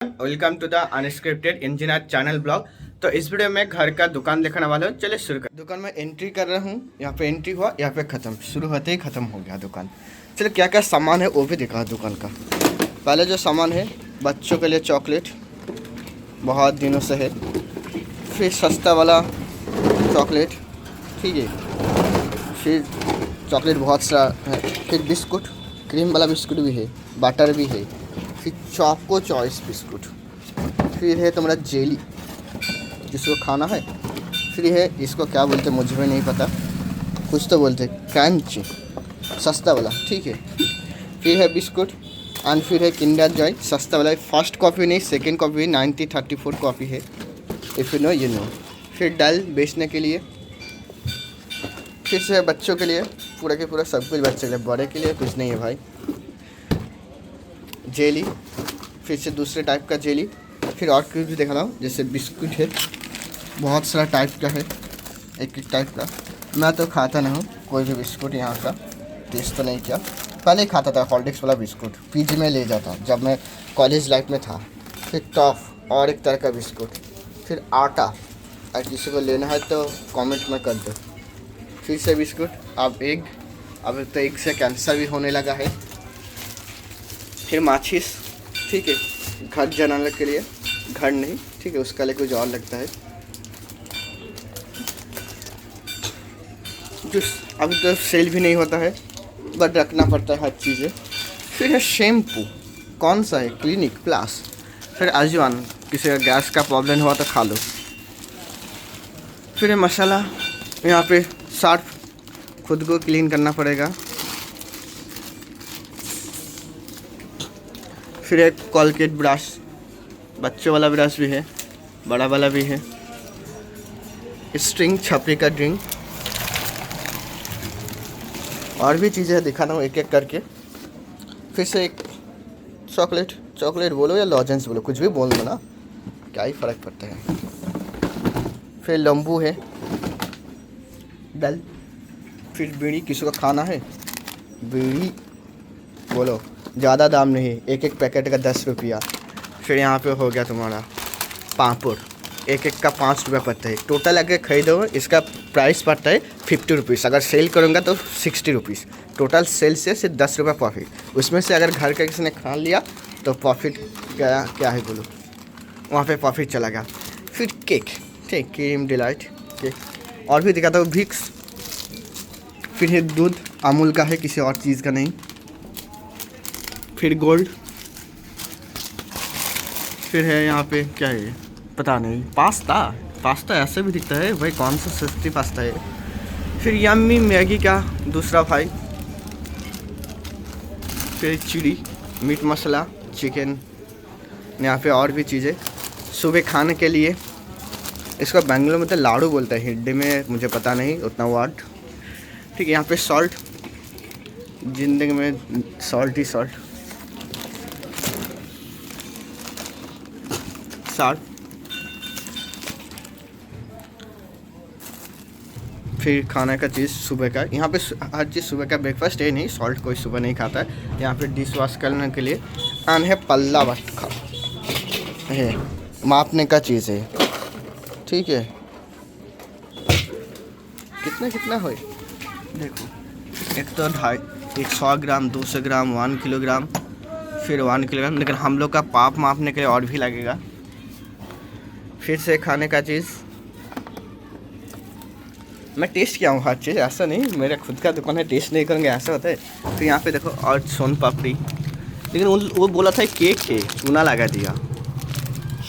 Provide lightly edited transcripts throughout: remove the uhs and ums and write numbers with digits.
Welcome to the unscripted engineer channel blog. तो इस video में घर का दुकान दिखाने वाला हूँ। चलिए शुरू कर। दुकान में एंट्री कर रहा हूँ। यहाँ पे एंट्री हुआ, यहाँ पे ख़त्म, शुरू होते ही ख़त्म हो गया दुकान। चलिए क्या क्या सामान है वो भी दिखा दुकान का। पहले जो सामान है बच्चों के लिए चॉकलेट बहुत दिनों से है, फिर सस्ता वाला चॉकलेट, ठीक है, फिर चॉकलेट बहुत सा है, फिर बिस्कुट, क्रीम वाला बिस्कुट भी है, बटर भी है, फिर चॉको चॉइस बिस्कुट, फिर है तुम्हारा जेली जिसको खाना है, फिर है इसको क्या बोलते मुझे भी नहीं पता, कुछ तो बोलते क्रंच, सस्ता वाला, ठीक है, फिर है बिस्कुट एंड फिर है किंडर जॉय सस्ता वाला। फर्स्ट कॉपी नहीं, सेकंड कॉपी 9034 कॉपी है, if you know you know. फिर दाल बेचने के लिए, फिर से है बच्चों के लिए, पूरा के पूरा सब कुछ बच्चे के लिए, बड़े के लिए कुछ नहीं है भाई। जेली, फिर से दूसरे टाइप का जेली, फिर और कुछ भी दिखा रहा हूँ, जैसे बिस्कुट है, बहुत सारा टाइप का है, एक एक टाइप का। मैं तो खाता नहीं हूँ कोई भी बिस्कुट, यहाँ का टेस्ट तो नहीं किया। पहले ही खाता था हॉर्लिक्स वाला बिस्कुट, पीजी में ले जाता जब मैं कॉलेज लाइफ में था। फिर टॉफ और एक तरह का बिस्कुट, फिर आटा, अगर किसी को लेना है तो कमेंट में कर दो। फिर से बिस्कुट, अब एग, अब तो एग से कैंसर भी होने लगा है। फिर माचिस, ठीक है, घर जलाने के लिए, घर नहीं, ठीक है, उसका लिए कुछ और लगता है। जो अभी तो सेल भी नहीं होता है, बट रखना पड़ता है हर चीज़ें। फिर है शैम्पू, कौन सा है, क्लिनिक प्लस। फिर अजवान, किसी का गैस का प्रॉब्लम हुआ तो खा लो। फिर है मसाला, यहाँ पे सर्फ, खुद को क्लीन करना पड़ेगा। फिर एक कोलगेट ब्रश, बच्चों वाला ब्रश भी है, बड़ा वाला भी है। स्ट्रिंग, छपरी का ड्रिंक, और भी चीज़ें दिखाना हूँ एक एक करके। फिर से एक चॉकलेट, चॉकलेट बोलो या लॉजेंस बोलो, कुछ भी बोल दो ना, क्या ही फ़र्क पड़ता है। फिर लंबू है, डल, फिर बीड़ी, किसी को खाना है बीड़ी बोलो, ज़्यादा दाम नहीं, एक एक पैकेट का 10 रुपया। फिर यहाँ पे हो गया तुम्हारा पापड़, एक एक का 5 रुपया पड़ता है। टोटल अगर खरीदो इसका प्राइस पड़ता है 50 रुपीज़, अगर सेल करूँगा तो 60 रुपीज़। टोटल सेल से सिर्फ 10 रुपया प्रॉफिट। उसमें से अगर घर का किसी ने खा लिया तो प्रॉफिट क्या क्या है बोलो, वहाँ पे प्रॉफिट चला गया। फिर केक, ठीक, क्रीम डिलाइट केक, और भी दिखाता हूँ विक्स। फिर है दूध, अमूल का है, किसी और चीज़ का नहीं। फिर गोल्ड, फिर है यहाँ पे क्या है पता नहीं, पास्ता, पास्ता ऐसे भी दिखता है भाई, कौन सा सस्ती पास्ता है। फिर यम्मी मैगी का दूसरा भाई। फिर चिली, मीट मसाला, चिकन, यहाँ पे और भी चीज़ें सुबह खाने के लिए। इसको बेंगलोर में तो लाड़ू बोलते हैं, हिंदी में मुझे पता नहीं उतना वर्ड, ठीक है। यहाँ पे सॉल्ट, ज़िंदगी में सॉल्ट ही सॉल्ट, साल्ट। फिर खाने का चीज़ सुबह का, यहाँ पे हर चीज़ सुबह का ब्रेकफास्ट है, नहीं सॉल्ट कोई सुबह नहीं खाता है। यहाँ पे डिश वॉश करने के लिए एंड है पल्ला बट्टा है, मापने का चीज़ है, ठीक है। कितना कितना हो देखो, एक तो 100 ग्राम, 200 ग्राम, 1 किलोग्राम, फिर 1 किलोग्राम, लेकिन हम लोग का पाप मापने के लिए और भी लगेगा। फिर से खाने का चीज़, मैं टेस्ट किया हूँ हर चीज़, ऐसा नहीं मेरा खुद का दुकान है टेस्ट नहीं करेंगे ऐसा होता है। फिर यहाँ पे देखो और सोन पापड़ी, लेकिन वो बोला था केक है, चूना लगा दिया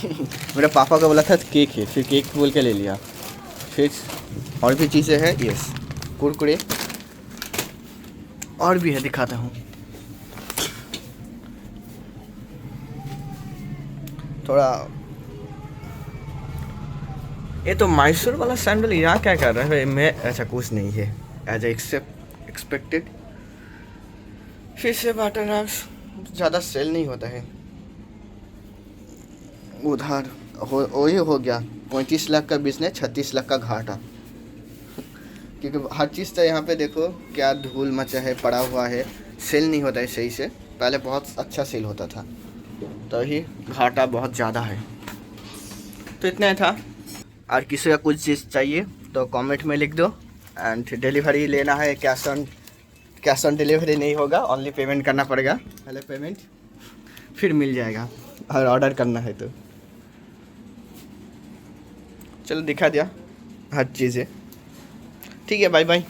मेरे पापा को बोला था केक है, फिर केक बोल के ले लिया। फिर और भी चीज़ें हैं, यस, कुरकुरे और भी है, दिखाता हूँ थोड़ा। ये तो मैसूर वाला सैंडल यहाँ क्या कर रहा है मैं, ऐसा कुछ नहीं है, एज एक्सपेक्टेड। फिर से वाटर रैक्स, ज़्यादा सेल नहीं होता है। उधार वही हो गया, 35 लाख का बिजनेस, 36 लाख का घाटा, क्योंकि हर चीज़ तो यहाँ पे देखो क्या धूल मचा है, पड़ा हुआ है, सेल नहीं होता है सही से। पहले बहुत अच्छा सेल होता था। तो ही घाटा बहुत ज़्यादा है। तो इतना ही था। और किसी का कुछ चीज़ चाहिए तो कमेंट में लिख दो। एंड डिलीवरी लेना है, कैश ऑन डिलीवरी नहीं होगा, ओनली पेमेंट करना पड़ेगा, पहले पेमेंट फिर मिल जाएगा और ऑर्डर करना है तो। चलो दिखा दिया हर चीज़ें। ठीक है, बाय बाय।